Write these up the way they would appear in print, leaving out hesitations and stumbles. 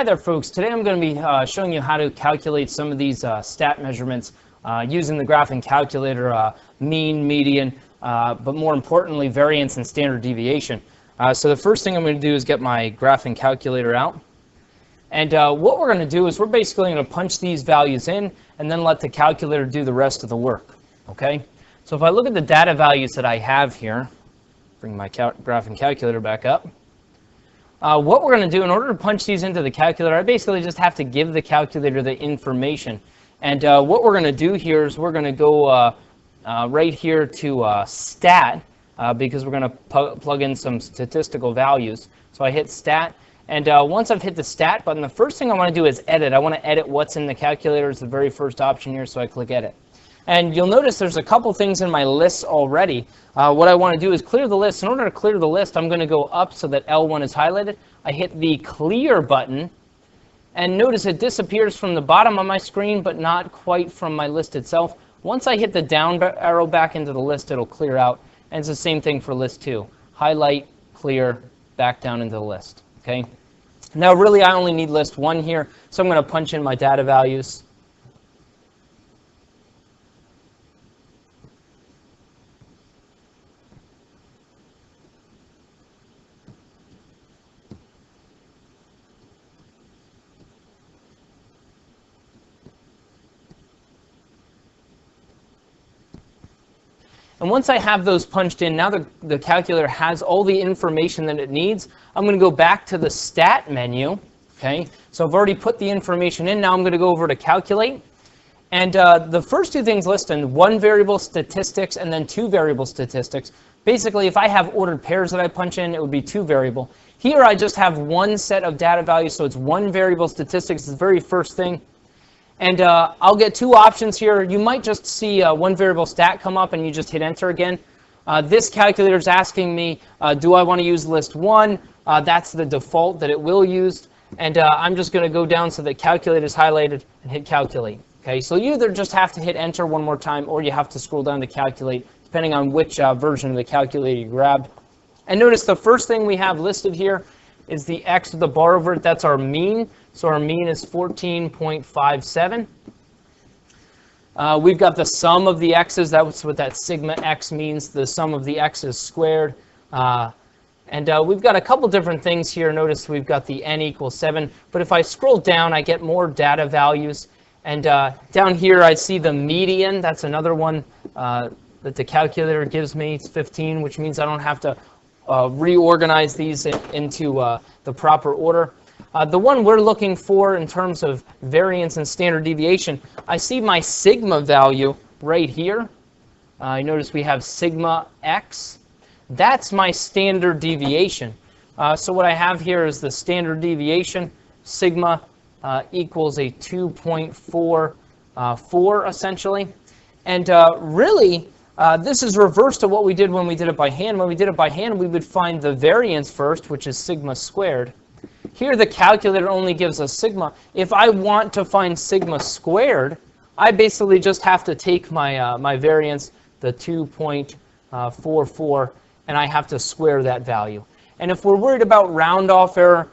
Hi there, folks. Today I'm going to be showing you how to calculate some of these stat measurements using the graphing calculator, mean, median, but more importantly, variance and standard deviation. So the first thing I'm going to do is get my graphing calculator out. And what we're going to do is we're basically going to punch these values in and then let the calculator do the rest of the work. Okay? So if I look at the data values that I have here, bring my graphing calculator back up. What we're going to do, in order to punch these into the calculator, I basically just have to give the calculator the information. And what we're going to do here is we're going to go right here to stat, because we're going to plug in some statistical values. So I hit stat, and once I've hit the stat button, the first thing I want to do is edit. I want to edit what's in the calculator. It's the very first option here, so I click edit. And you'll notice there's a couple things in my list already. What I want to do is clear the list. In order to clear the list, I'm going to go up so that L1 is highlighted. I hit the clear button, and notice it disappears from the bottom of my screen, but not quite from my list itself. Once I hit the down arrow back into the list, it'll clear out. And it's the same thing for list 2. Highlight, clear, back down into the list. Okay. Now, really, I only need list 1 here, so I'm going to punch in my data values. And once I have those punched in, now the calculator has all the information that it needs. I'm going to go back to the stat menu. Okay, so I've already put the information in. Now I'm going to go over to calculate. And the first two things listed, one variable statistics and then 2 variable statistics. Basically, if I have ordered pairs that I punch in, it would be 2 variable. Here I just have one set of data values, so it's 1 variable statistics. It's the very first thing. And I'll get 2 options here. You might just see 1 variable stat come up and you just hit enter again. This calculator is asking me, do I want to use list 1? That's the default that it will use. And I'm just going to go down so that calculate is highlighted and hit calculate. Okay, so you either just have to hit enter one more time or you have to scroll down to calculate, depending on which version of the calculator you grabbed. And notice the first thing we have listed here is the x with the bar over it. That's our mean. So our mean is 14.57. We've got the sum of the x's. That's what that sigma x means, the sum of the x's squared. And we've got a couple different things here. Notice we've got the n equals 7. But if I scroll down, I get more data values. And down here, I see the median. That's another one that the calculator gives me. It's 15, which means I don't have to reorganize these into the proper order. The one we're looking for in terms of variance and standard deviation, I see my sigma value right here. I notice we have sigma x. That's my standard deviation. So what I have here is the standard deviation. Sigma equals a 2.44 essentially. And really, this is reverse to what we did when we did it by hand. When we did it by hand, we would find the variance first, which is sigma squared. Here, the calculator only gives us sigma. If I want to find sigma squared, I basically just have to take my, my variance, the 2.44, and I have to square that value. And if we're worried about round-off error,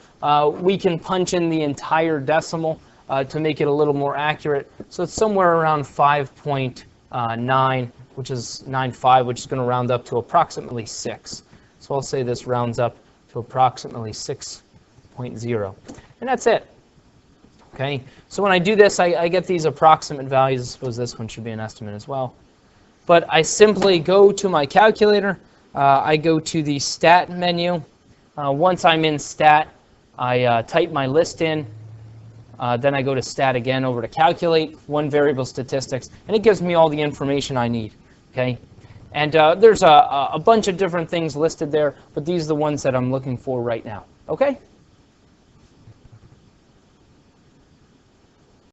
we can punch in the entire decimal to make it a little more accurate. So it's somewhere around 5.9, which is 9.5, which is going to round up to approximately 6. So I'll say this rounds up to approximately 6.0. And that's it. Okay, so when I do this, I get these approximate values. I suppose this one should be an estimate as well. But I simply go to my calculator. I go to the stat menu. Once I'm in stat, I type my list in. Then I go to stat again, over to calculate, 1 variable statistics, and it gives me all the information I need. Okay, and there's a bunch of different things listed there, but these are the ones that I'm looking for right now. Okay.